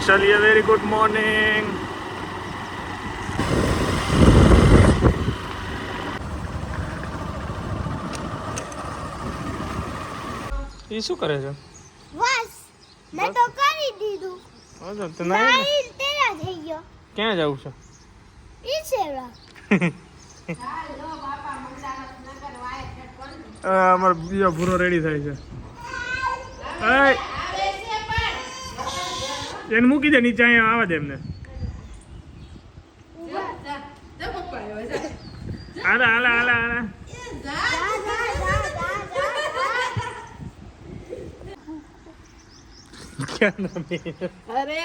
ચલિए very good morning. એ શું કરે છે? બસ મેં તો કરી દીધું. અચ્છા તો નાઈ તૈયાર થઈ ગયો. ક્યાં જવું છે? ઈ સેવા અમારો બીજો ભૂરો રેડી થાય છે. એને મૂકી દે નીચે, અહીંયા આવવા દે એમને. હાલા હાલા હાલા હાલા. અરે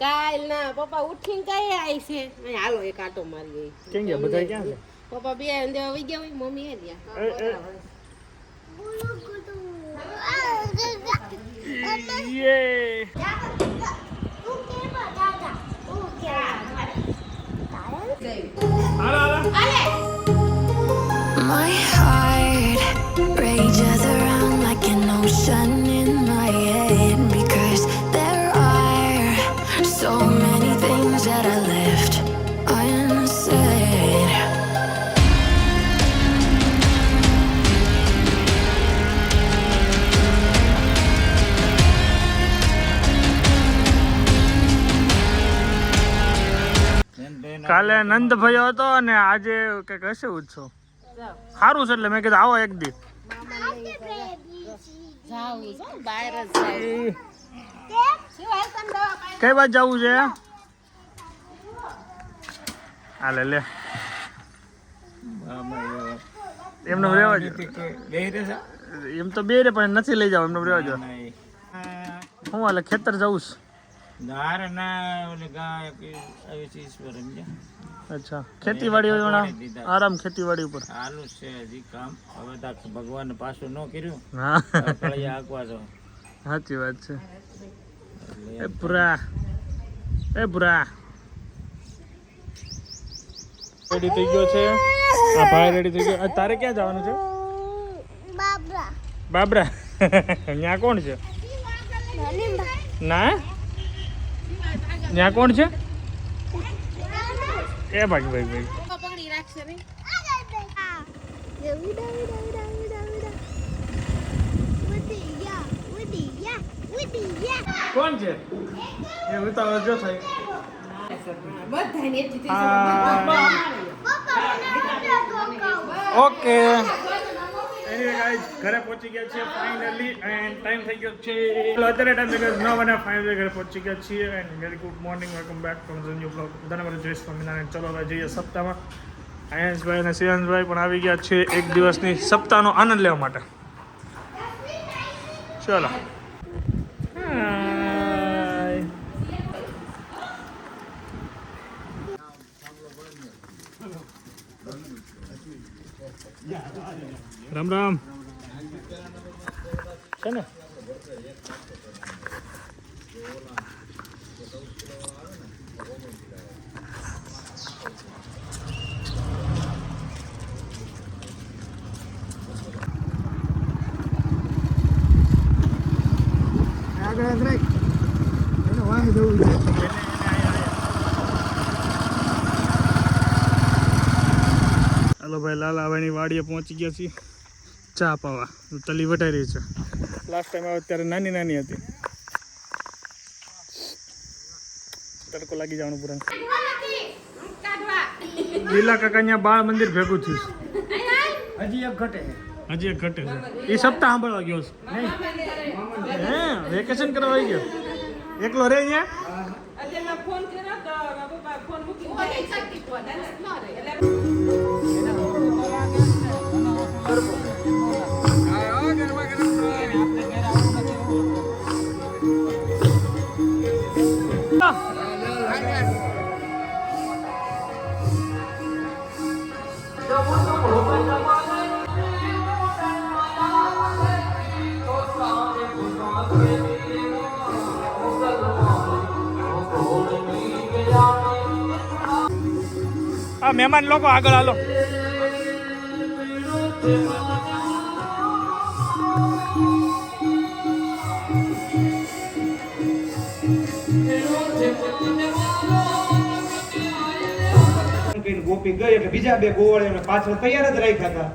કાલ ના પપ્પા ઉઠીને કઈ આવી છે. હાલો એક આટો મારી. કેમ ગયા બધા? ક્યાં છે પપ્પા બે દેવા વઈ ગયા હોય, મમ્મી એ ગયા. My heart rages around like an ocean in my head because there are so many things that I left unsaid. કાલે નંદ ભયો હતો અને આજે કઈક હશે ઉત્સવ. સારું છે એટલે મેં કીધું આવો એક દી. કઈ બાજુ જવું છે? હાલે લે એમને રેવા જો. એમ તો બે રે પણ નથી લઈ જાવ, એમને રેવા જો. હું હાલે ખેતર જવું છે. અચ્છા ખેતીવાડી આરામ ખેતીવાડી ઉપર ચાલુ છે હજી કામ. હવે તક ભગવાન પાછું ન કર્યું. હા આકવા જો. સાચી વાત છે. એ પૂરા રેડી થઈ ગયો છે. આ ભાઈ રેડી થઈ ગયો. તારે ક્યાં જવાનું છે? બાબરા. ત્યાં કોણ છે? ના ત્યાં કોણ છે? એ ભાઈ ભાઈ પકડી રાખશે ને. કોણ છે? એ ઉતાવળ જો થઈ. બધાને એટલી થઈ ઓકે એનીવે ગાઈસ ઘરે પહોંચી ગયા છીએ ફાઇનલી એન્ડ ટાઈમ થઈ ગયો છે. અત્યારે ટાઈમ થઈ ગયો 9 અને ફાઇનલી ઘરે પહોંચી ગયા છીએ and very good morning. Welcome back to the new blog. બધાને મારું જય સ્વામિનારાયણ. ચલો હવે જઈએ સપ્તાહમાં. આયંશભાઈ અને શિવાંશભાઈ પણ આવી ગયા છે એક દિવસની સપ્તાહનો આનંદ લેવા માટે. ચલો રામ રામ છે ને. હાલો ભાઈ લાલાભાઈની વાડીએ પહોંચી ગયા છીએ ચા પાવા. તલી વટાઈ રહી છે. લાસ્ટ ટાઈમ આવ્યો ત્યારે નાની નાની હતી. તડકો લાગી જવાનું પૂરા. લીલા કાકા અહીંયા બાળ મંદિર ભેગું થયું છે. હજી એક ઘટે છે. એ સપ્તાહ સાંભળવા ગયો છે. હે વેકેશન કરવા આવી ગયો એકલો રે અહીંયા. ફોન કર્યો તો ફોન મૂકી મહેમાન લોકો આગળ હાલો. કહીને ગોપી ગઈ એટલે બીજા બે ગોવાળીઓને પાછળ તૈયાર જ રાખ્યા હતા.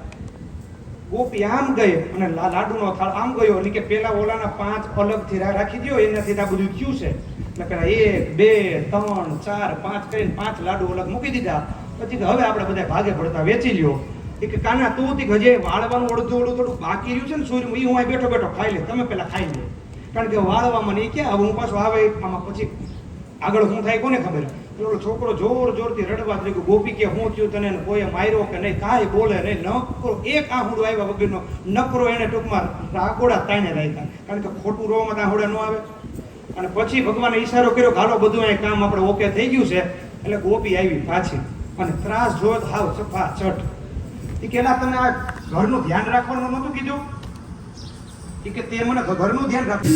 ગોપી આમ ગઈ અને લાડુનો થાળ આમ ગયો એટલે કે પેલા ઓલાના 5 અલગથી રાખી દ્યો, એનાથી આ બધું થયું છે. એટલે પેલા 1 2 3 4 5 કરીને 5 લાડુ અલગ મૂકી દીધા. પછી કે હવે આપણે બધા ભાગે પડતા વેચી લ્યો. એ કે કાના તું તી હજે વાળવાનું અડધું થોડું બાકી રહ્યું છે ને સૂર્ય હું અહીં બેઠો બેઠો ખાઈ લે, તમે પેલા ખાઈ લે. કારણ કે વાળવામાં નહીં ક્યાં હવે હું પાછું આવે આમાં પછી આગળ શું થાય કોને ખબર. પેલો છોકરો જોરથી રડવા લાગ્યો. ગોપી કે હું થયું તને, કોઈ માર્યો કે નહીં, કાંઈ બોલે નહીં. નકરો એક આહુડો આવ્યા વગરનો નકરો એને ટૂંકમાં આકોડા તાઈને રાખ્યા. કારણ કે ખોટું રોવામાં આહુડા ન આવે. અને પછી ભગવાને ઈશારો કર્યો કે હાલો બધું અહીં કામ આપણે ઓકે થઈ ગયું છે. એટલે ગોપી આવી પાછી અને ત્રાસ જોત હાવ સફા ચટ. એ કેલા તમે આ ઘરનું ધ્યાન રાખવાનું નહોતું કીધું? એ કે તે મને ઘરનું ધ્યાન રાખ.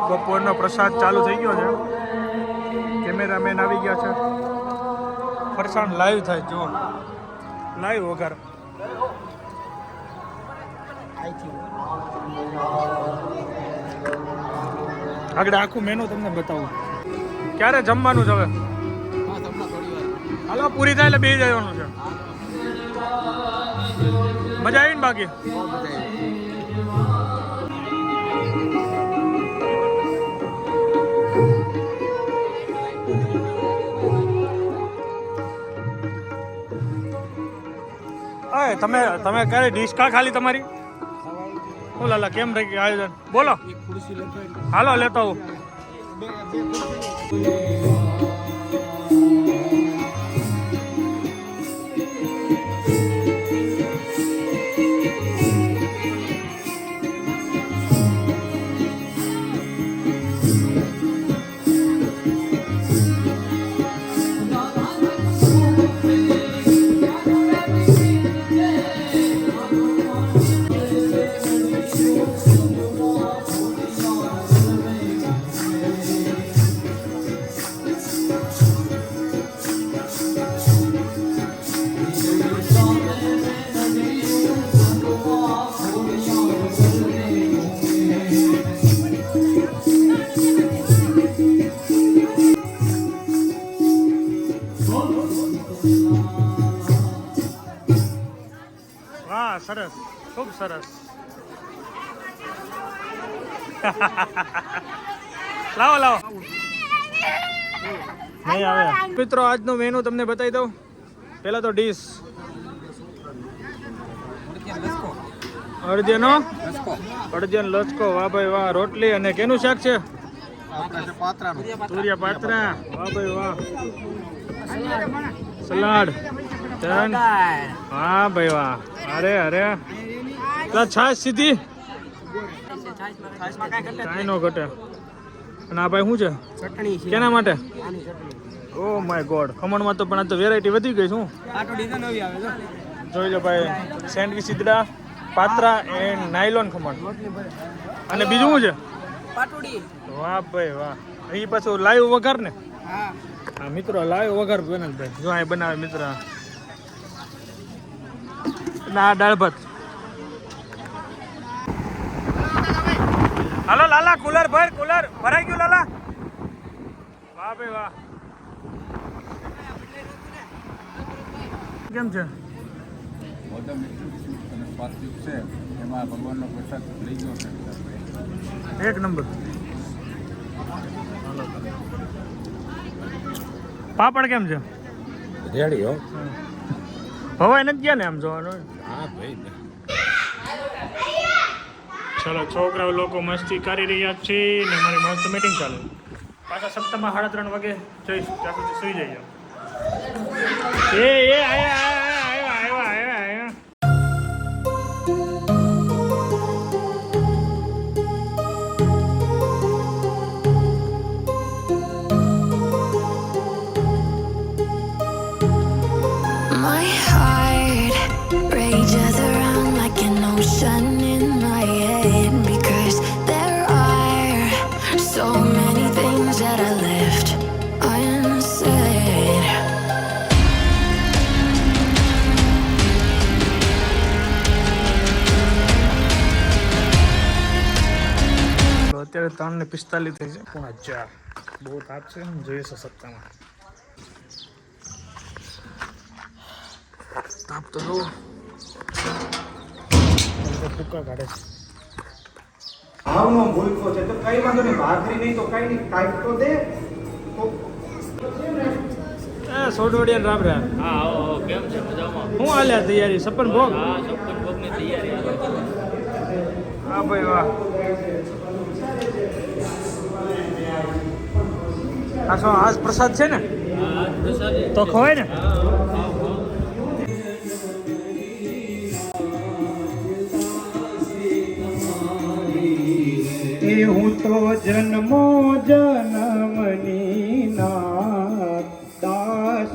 બપોરનો પ્રસાદ ચાલુ થઈ ગયો છે. કેમેરામેન આવી ગયા છે. ફરસાણ લાઈવ થાય જો, લાઈવ વગર. આગળ આખું મેનુ તમને બતાવું. ક્યારે જમવાનું છે હવે? હાલો પૂરી થાય એટલે બેસી જવાનું છે. મજા આવી ને બાકી? તમે ક્યારે ડીશ કા ખાલી તમારી? ઓ લાલા કેમ રહી ગયું આયોજન? બોલો. હાલો લેતો આવું. સરસ, ખૂબ સરસ. લાવો નહીં આવે. મિત્રો આજનો મેનુ તમને બતાવી દઉં. પહેલા તો ડીશ અડદિયાનો લચકો. વાહ ભાઈ વાહ. રોટલી અને કેનું શાક છે? તુરિયા પાત્રા. વાહ ભાઈ વાહ. સલાડ. હા ભાઈ વાહ. અરે છાશ સીધી કાંઈ નો ઘટે. અને આ ભાઈ શું છે? ચટણી. કેના માટે? Oh my God. ખમણમાં તો પણ આ તો વેરાયટી વધી ગઈ. શું જોઈ લો ભાઈ. સેન્ડવીચ સીધડા, પાત્રા એન્ડ નાયલોન ખમણ. અને બીજું શું છે? પાટોડી. વાહ ભાઈ વાહ. એ પાછું લાઈવ વઘાર ને? હા મિત્રો લાઈવ વઘાર બને ભાઈ. જો અહીં બનાવે મિત્ર. ના દાળ ભાત. હાલો લાલા કુલર ભર. કુલર ભરાઈ ગયું લાલા. વાહ ભાઈ વાહ. કેમ છે? એક નંબર. પાપડ કેમ છે? રેડી હો. હવાય નથી ગયા ને આમ જોવાનું. હા ભાઈ. ચાલો છોકરાઓ લોકો મસ્તી કરી રહ્યા છે ને મારી મસ્ત મીટિંગ ચાલે. પાછા સપ્તાહમાં 3:30 વાગે જઈશ. ત્યાં સુધી સુઈ જઈએ. આયા. My heart rages around like an ocean in my head because there are so many things that I left unsaid. અત્યારે 3:45 થઈ છે. 4:30 બહુ તાપ છે. જોઈએ છે સત્તામાં તાપ તો જો ફૂકા કાઢે છે. ભાવનો ભૂલકો છે તો કઈ વાંધો નહીં, ભાખરી નહીં તો કઈ નહીં, કાંઈક તો દે. સોડવડિયા રામ રામ. હા આવો કેમ છે મજામાં? હું હાલ્યા તૈયારી સપન ભોગ? હા સપન ભોગની તૈયારી. હા ભાઈ વાહ. આ શું આજ પ્રસાદ છે ને? હા પ્રસાદી તો ખવાય ને? એ હું તો જન્મો જન્મની ના દાસ.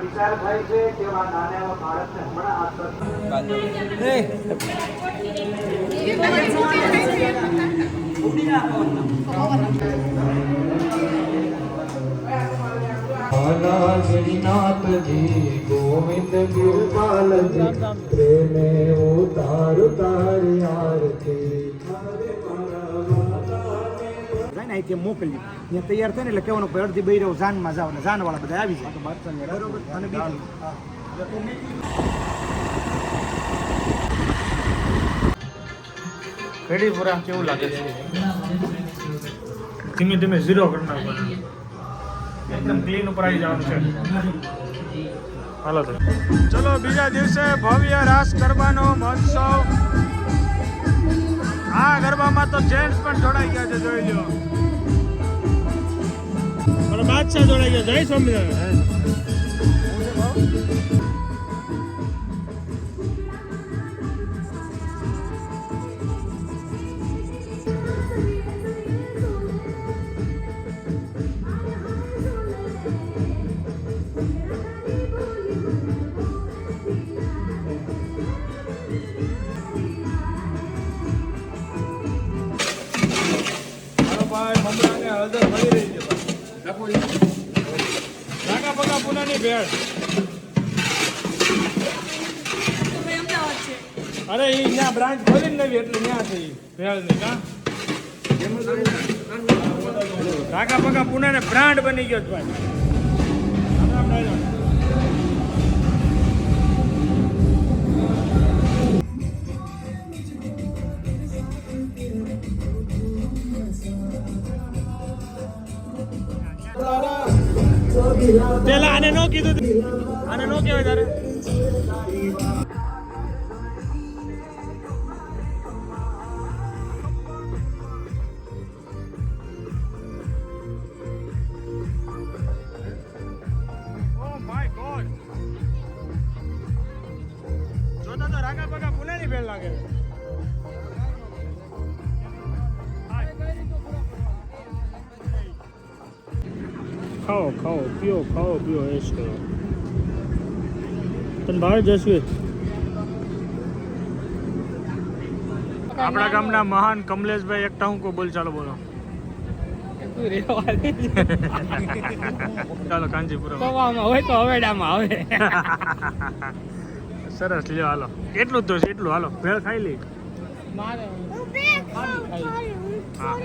વિચારભાઈ છે કેવા નાના એવા બાળકને હમણાં નાથજી ગોવિંદ ગિરપાલજી પ્રેમે ઉતાર તારી આરતી. અહીંથી મોકલી ત્યાં તૈયાર થાય ને એટલે કહેવાનું કે અડધી બઈ રહ્યો જાનમાં જાવ ને જાનવાળા બધા આવી જાય બરોબર. અને બીજું રેડી પૂરા કેવું લાગે છે? ધીમે ધીમે 0 કરી નાખવાનું. એકદમ ક્લીન ઉપર આવી જવાનું છે. હાલો તો ચલો બીજા દિવસે ભવ્ય રાસ ગરબાનો મહોત્સવ. આ ગરબામાં તો જેન્ટ્સ પણ જોડાઈ ગયા છે, જોઈ લો. મારો બાદશાહ જોડાઈ ગયો. જય સ્વામિનારાયણ. હળદર મળી રહી છે. નાગા પગા પુનાની ભેળ. અરે એ ત્યાં બ્રાન્ચ ખોલી ને નવી એટલે ત્યાં છે ભેળ ની. નાગા પગા પુનાને બ્રાન્ડ બની ગયો ભાઈ. પેલા આને નો કીધું, આને નો કહેવાય તારે. ઓ માય ગોડ, જોતા તો રાગા પગા પુનાની ભેળ લાગે. ખાઓ ખાઓ પીઓ, ખાઓ પીઓ, એશ કરો. તને ભાવે જશવી? આપણા ગામના મહાન કમલેશભાઈ એક ટાઉકો બોલ. ચાલો બોલો. ચાલો કાંજીપુરમ હોય તો હવેડામાં આવે. સરસ લ્યો હાલો. એટલું જ તો છે, એટલું હાલો. ભેળ ખાઈ લઈ. હું બે ખાઉં.